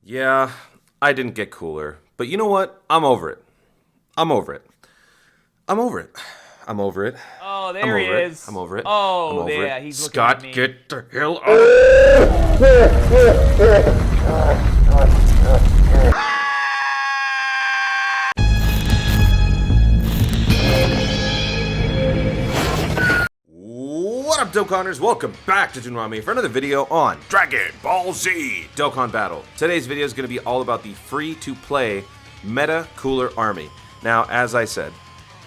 Yeah, I didn't get cooler. But you know what? I'm over it. I'm over it. I'm over it. I'm over it. Oh, I'm there he over it. I'm is. over it. I'm Oh, over it. yeah, he's looking at Scott, me. get the hell out. What up, Dokkanners? Welcome back to Toonami for another video on Dragon Ball Z Dokkan Battle. Today's video is going to be all about the free-to-play Meta Cooler Army. Now, as I said,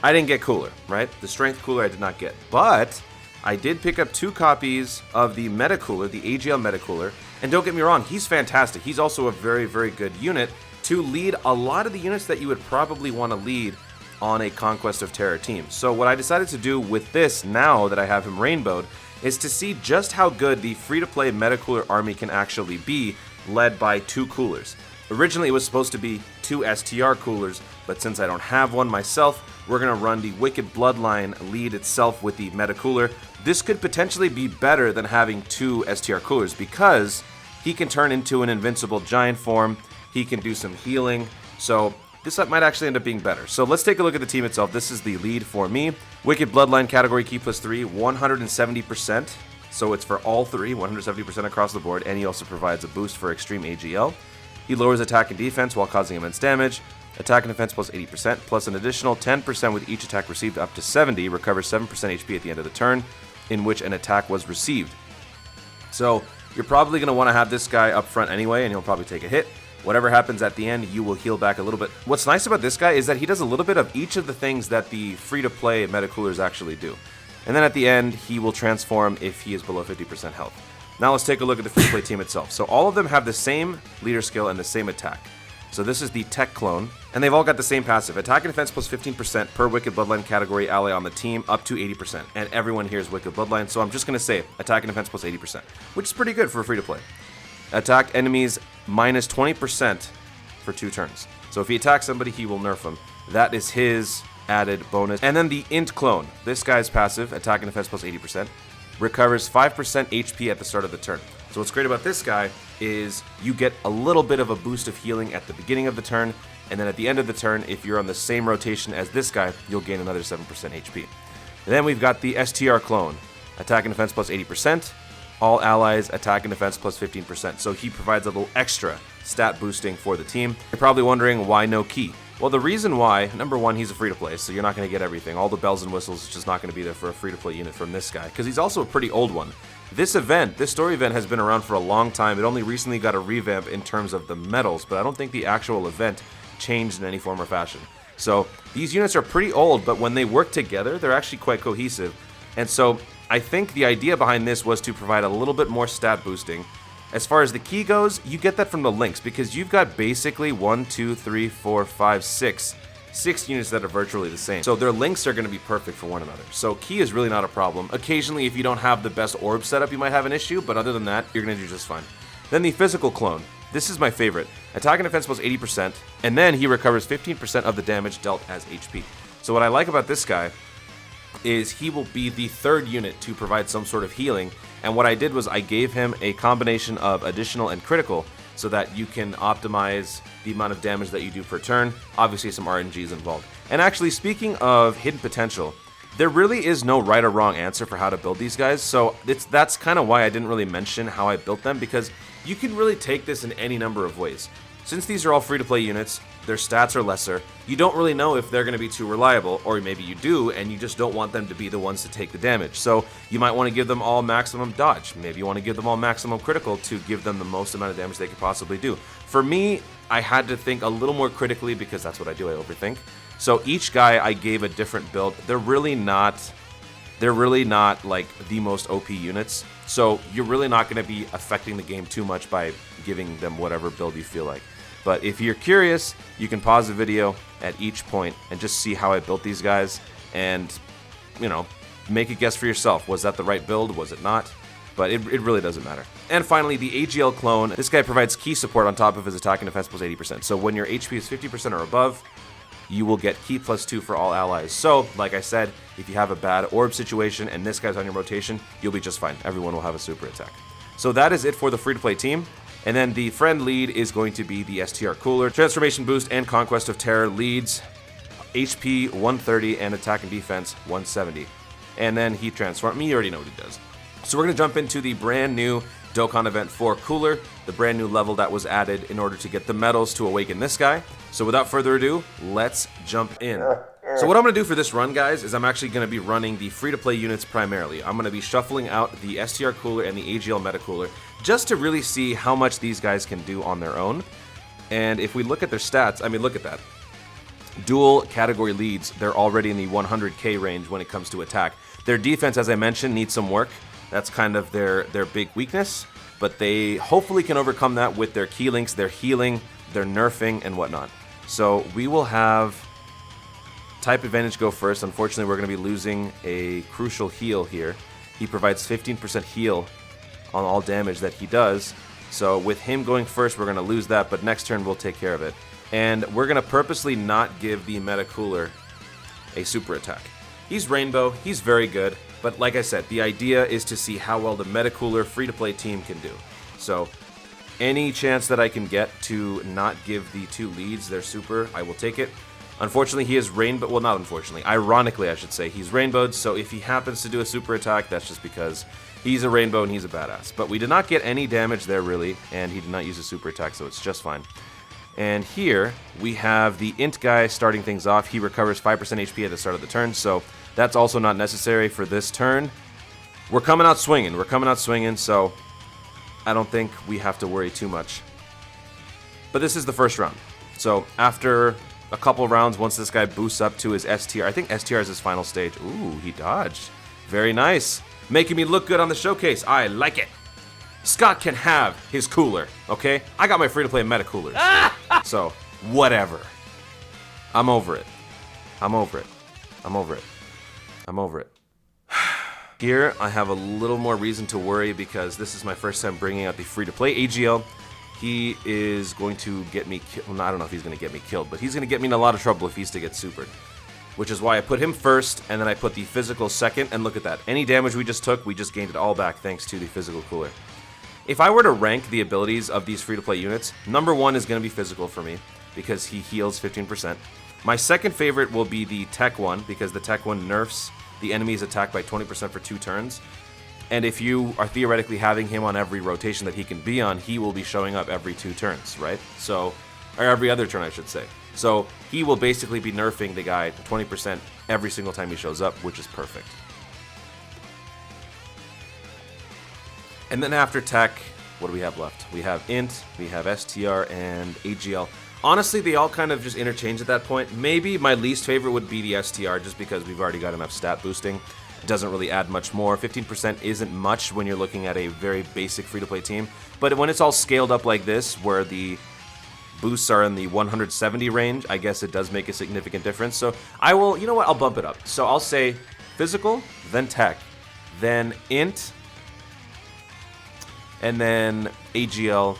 I didn't get cooler, right? The strength cooler I did not get, but I did pick up 2 copies of the Meta Cooler, the AGL Meta Cooler, and don't get me wrong, he's fantastic. He's also a very, very good unit to lead a lot of the units that you would probably want to lead on a Conquest of Terror team. So what I decided to do with this, now that I have him rainbowed, is to see just how good the free-to-play Meta Cooler army can actually be, led by 2 coolers. Originally it was supposed to be 2 STR coolers, but since I don't have one myself, we're going to run the Wicked Bloodline lead itself with the Meta Cooler. This could potentially be better than having 2 STR coolers because he can turn into an invincible giant form, he can do some healing, so this might actually end up being better. So let's take a look at the team itself. This is the lead for me. Wicked Bloodline category key plus 3, 170%. So it's for all 3, 170% across the board, and he also provides a boost for extreme AGL. He lowers attack and defense while causing immense damage. Attack and defense plus 80%, plus an additional 10% with each attack received up to 70, recovers 7% HP at the end of the turn in which an attack was received. So you're probably going to want to have this guy up front anyway, and he'll probably take a hit. Whatever happens at the end, you will heal back a little bit. What's nice about this guy is that he does a little bit of each of the things that the free-to-play Meta Coolers actually do. And then at the end, he will transform if he is below 50% health. Now let's take a look at the free-to-play team itself. So all of them have the same leader skill and the same attack. So this is the Tech Clone, and they've all got the same passive. Attack and defense plus 15% per Wicked Bloodline category ally on the team, up to 80%. And everyone here is Wicked Bloodline, so I'm just going to say attack and defense plus 80%, which is pretty good for a free-to-play. Attack enemies minus 20% for 2 turns. So if he attacks somebody, he will nerf him. That is his added bonus. And then the Int Clone. This guy's passive, attack and defense plus 80%, recovers 5% HP at the start of the turn. So what's great about this guy is you get a little bit of a boost of healing at the beginning of the turn, and then at the end of the turn, if you're on the same rotation as this guy, you'll gain another 7% HP. And then we've got the STR Clone. Attack and defense plus 80%. All allies attack and defense plus 15%. So he provides a little extra stat boosting for the team. You're probably wondering why no key. Well, the reason why, number one, he's a free-to-play, so you're not going to get everything. All the bells and whistles is just not going to be there for a free-to-play unit from this guy, because he's also a pretty old one. This story event has been around for a long time. It only recently got a revamp in terms of the medals, but I don't think the actual event changed in any form or fashion. So these units are pretty old, but when they work together, they're actually quite cohesive. And so I think the idea behind this was to provide a little bit more stat boosting. As far as the key goes, you get that from the links, because you've got basically 6 units that are virtually the same. So their links are going to be perfect for one another. So key is really not a problem. Occasionally, if you don't have the best orb setup, you might have an issue, but other than that, you're going to do just fine. Then the Physical Clone. This is my favorite. Attack and defense plus 80%, and then he recovers 15% of the damage dealt as HP. So what I like about this guy is he will be the 3rd unit to provide some sort of healing, and what I did was I gave him a combination of additional and critical so that you can optimize the amount of damage that you do per turn. Obviously some RNG is involved. And actually, speaking of hidden potential, there really is no right or wrong answer for how to build these guys, so that's kind of why I didn't really mention how I built them, because you can really take this in any number of ways. Since these are all free-to-play units, their stats are lesser, you don't really know if they're going to be too reliable, or maybe you do, and you just don't want them to be the ones to take the damage. So you might want to give them all maximum dodge. Maybe you want to give them all maximum critical to give them the most amount of damage they could possibly do. For me, I had to think a little more critically, because that's what I do, I overthink. So each guy I gave a different build. They're really not like the most OP units, so you're really not going to be affecting the game too much by giving them whatever build you feel like. But if you're curious, you can pause the video at each point and just see how I built these guys and, you know, make a guess for yourself. Was that the right build? Was it not? But it really doesn't matter. And finally, the AGL Clone. This guy provides key support on top of his attack and defense plus 80%. So when your HP is 50% or above, you will get key plus 2 for all allies. So, like I said, if you have a bad orb situation and this guy's on your rotation, you'll be just fine. Everyone will have a super attack. So that is it for the free-to-play team. And then the friend lead is going to be the STR Cooler. Transformation Boost and Conquest of Terror leads HP 130 and attack and defense 170. And then Heat Transform. You already know what he does. So we're going to jump into the brand new Dokkan event for Cooler, the brand new level that was added in order to get the medals to awaken this guy. So without further ado, let's jump in. So what I'm going to do for this run, guys, is I'm actually going to be running the free-to-play units primarily. I'm going to be shuffling out the STR Cooler and the AGL Meta Cooler just to really see how much these guys can do on their own. And if we look at their stats, I mean, look at that. Dual category leads, they're already in the 100k range when it comes to attack. Their defense, as I mentioned, needs some work. That's kind of their big weakness, but they hopefully can overcome that with their key links, their healing, their nerfing, and whatnot. So we will have type advantage go first. Unfortunately, we're going to be losing a crucial heal here. He provides 15% heal on all damage that he does. So with him going first, we're going to lose that, but next turn we'll take care of it. And we're going to purposely not give the Meta Cooler a super attack. He's Rainbow, he's very good, but like I said, the idea is to see how well the Meta Cooler free-to-play team can do. So any chance that I can get to not give the two leads their super, I will take it. Unfortunately, he is rainbow. Well, not unfortunately. Ironically, I should say. He's rainbowed, so if he happens to do a super attack, that's just because he's a rainbow and he's a badass. But we did not get any damage there, really, and he did not use a super attack, so it's just fine. And here, we have the Int guy starting things off. He recovers 5% HP at the start of the turn, so that's also not necessary for this turn. We're coming out swinging. We're coming out swinging, so I don't think we have to worry too much. But this is the first round. So after a couple rounds, once this guy boosts up to his STR, I think STR is his final stage. Ooh, he dodged. Very nice. Making me look good on the showcase. I like it. Scott can have his cooler, okay? I got my free-to-play meta coolers. So, whatever. I'm over it. I'm over it. I'm over it. I'm over it. Here, I have a little more reason to worry because this is my first time bringing out the free-to-play AGL. He is going to get me killed. Well, I don't know if he's going to get me killed, but he's going to get me in a lot of trouble if he's to get supered. Which is why I put him first, and then I put the physical second, and look at that. Any damage we just took, we just gained it all back thanks to the physical cooler. If I were to rank the abilities of these free-to-play units, number one is going to be physical for me, because he heals 15%. My second favorite will be the tech one, because the tech one nerfs the enemy's attack by 20% for 2 turns. And if you are theoretically having him on every rotation that he can be on, he will be showing up every 2 turns, right? So, or every other turn, I should say. So, he will basically be nerfing the guy 20% every single time he shows up, which is perfect. And then after tech, what do we have left? We have Int, we have STR, and AGL. Honestly, they all kind of just interchange at that point. Maybe my least favorite would be the STR, just because we've already got enough stat boosting. It doesn't really add much more. 15% isn't much when you're looking at a very basic free-to-play team. But when it's all scaled up like this, where the boosts are in the 170 range, I guess it does make a significant difference. So I will, you know what, I'll bump it up. So I'll say physical, then tech, then Int, and then AGL.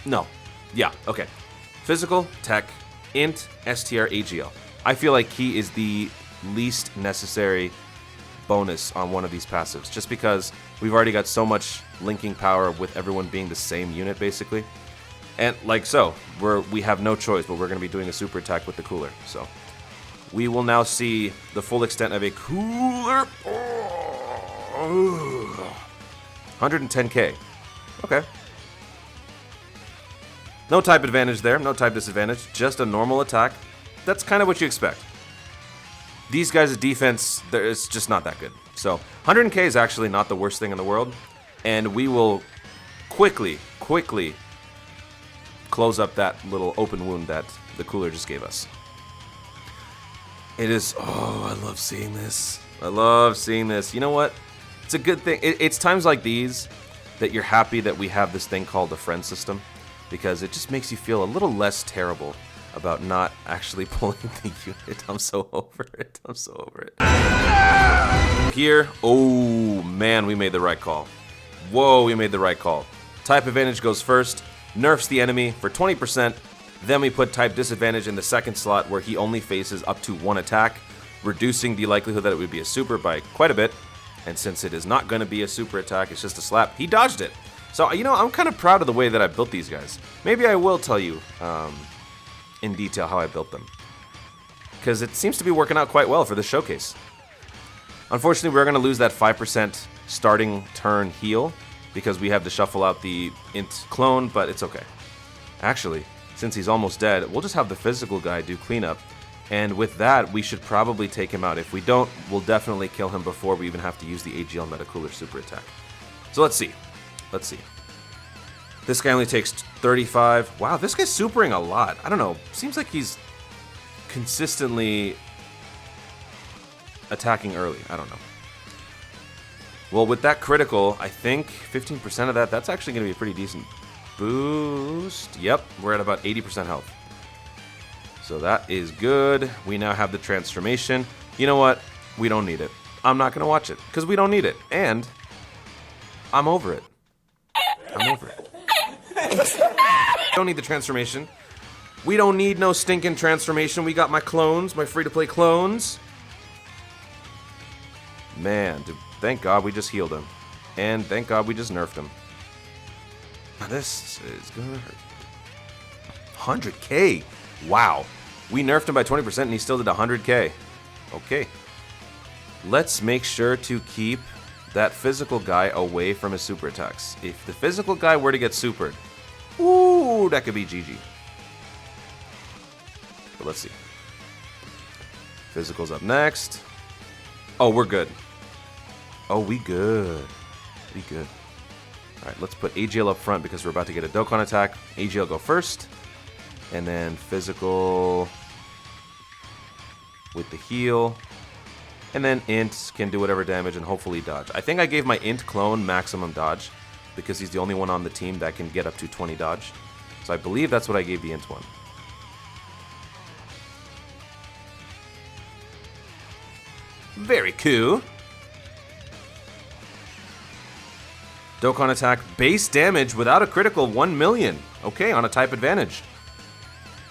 No. Yeah, okay. Physical, tech, Int, STR, AGL. I feel like he is the least necessary bonus on one of these passives, just because we've already got so much linking power with everyone being the same unit, basically. And like so, we have no choice, but we're going to be doing a super attack with the cooler. So we will now see the full extent of a cooler. 110k. Okay. No type advantage there, no type disadvantage, just a normal attack. That's kind of what you expect. These guys' defense, it's just not that good. So 100k is actually not the worst thing in the world, and we will quickly close up that little open wound that the cooler just gave us. It is, oh, I love seeing this. I love seeing this. You know what? It's a good thing. It's times like these that you're happy that we have this thing called the friend system, because it just makes you feel a little less terrible about not actually pulling the unit. I'm so over it. I'm so over it. Here, oh man, we made the right call. Whoa, we made the right call. Type advantage goes first, nerfs the enemy for 20%. Then we put type disadvantage in the second slot where he only faces up to 1 attack, reducing the likelihood that it would be a super by quite a bit. And since it is not going to be a super attack, it's just a slap, he dodged it. So, you know, I'm kind of proud of the way that I built these guys. Maybe I will tell you in detail how I built them, because it seems to be working out quite well for this showcase. Unfortunately, we're going to lose that 5% starting turn heal because we have to shuffle out the int clone, but it's okay. Actually, since he's almost dead, we'll just have the physical guy do cleanup, and with that, we should probably take him out. If we don't, we'll definitely kill him before we even have to use the AGL Meta Cooler super attack. So let's see. Let's see. This guy only takes 35. Wow, this guy's supering a lot. I don't know. Seems like he's consistently attacking early. I don't know. Well, with that critical, I think 15% of that's actually going to be a pretty decent boost. Yep, we're at about 80% health. So that is good. We now have the transformation. You know what? We don't need it. I'm not going to watch it because we don't need it. And I'm over it. I'm over it. Don't need the transformation. We don't need no stinking transformation. We got my clones, my free-to-play clones. Man, dude, thank God we just healed him. And thank God we just nerfed him. Now this is gonna hurt. 100k. Wow. We nerfed him by 20% and he still did 100k. Okay. Let's make sure to keep that physical guy away from his super attacks. If the physical guy were to get supered, ooh, that could be GG. But let's see. Physical's up next. Oh, we're good. Oh, we good. We good. All right, let's put AGL up front because we're about to get a Dokkan attack. AGL go first. And then physical with the heal. And then int can do whatever damage and hopefully dodge. I think I gave my int clone maximum dodge because he's the only one on the team that can get up to 20 dodge. So I believe that's what I gave the int one. Very cool. Dokkan attack, base damage without a critical, 1 million. Okay, on a type advantage.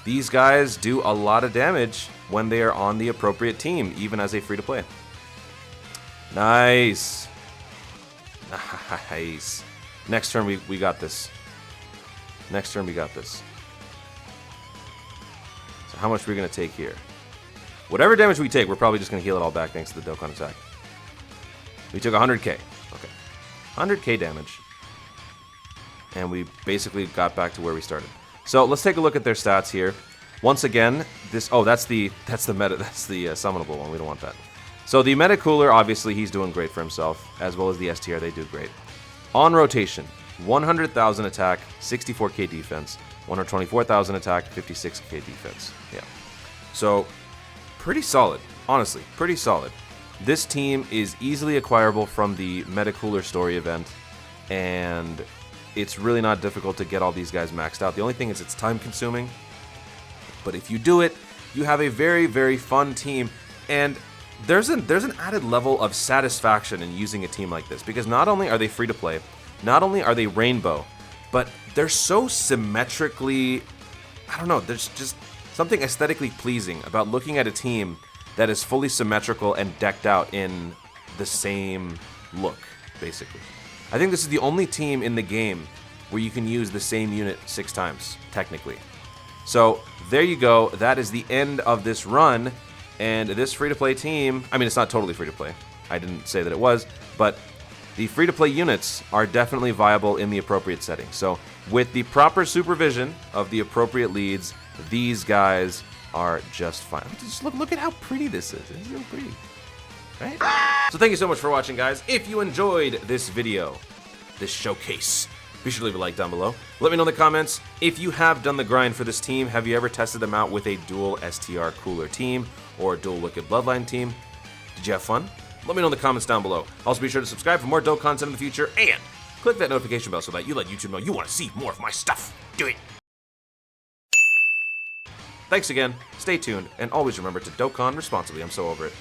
These guys do a lot of damage when they are on the appropriate team, even as a free-to-play. Nice. Nice. Next turn, we got this. Next turn, we got this. So how much are we going to take here? Whatever damage we take, we're probably just going to heal it all back thanks to the Dokkan attack. We took 100k. Okay. 100k damage. And we basically got back to where we started. So let's take a look at their stats here. Once again, this that's the meta, that's the summonable one. We don't want that. So the meta cooler, obviously he's doing great for himself, as well as the STR, they do great. On rotation, 100,000 attack, 64k defense, 124,000 attack, 56k defense. Yeah. So pretty solid, honestly, pretty solid. This team is easily acquirable from the meta cooler story event, and it's really not difficult to get all these guys maxed out. The only thing is it's time consuming, but if you do it, you have a very, very fun team, and there's an added level of satisfaction in using a team like this, because not only are they free to play, not only are they rainbow, but they're so symmetrically, I don't know, there's just something aesthetically pleasing about looking at a team that is fully symmetrical and decked out in the same look, basically. I think this is the only team in the game where you can use the same unit 6 times, technically. So, there you go. That is the end of this run. And this free-to-play team, I mean, it's not totally free-to-play. I didn't say that it was, but the free-to-play units are definitely viable in the appropriate setting. So, with the proper supervision of the appropriate leads, these guys are just fine. Just look at how pretty this is. It's so pretty. Right? So thank you so much for watching, guys. If you enjoyed this video, this showcase, be sure to leave a like down below. Let me know in the comments if you have done the grind for this team. Have you ever tested them out with a dual STR cooler team or a dual Wicked Bloodline team? Did you have fun? Let me know in the comments down below. Also, be sure to subscribe for more dope content in the future and click that notification bell so that you let YouTube know you want to see more of my stuff. Do it! Thanks again, stay tuned, and always remember to Dokkan responsibly. I'm so over it.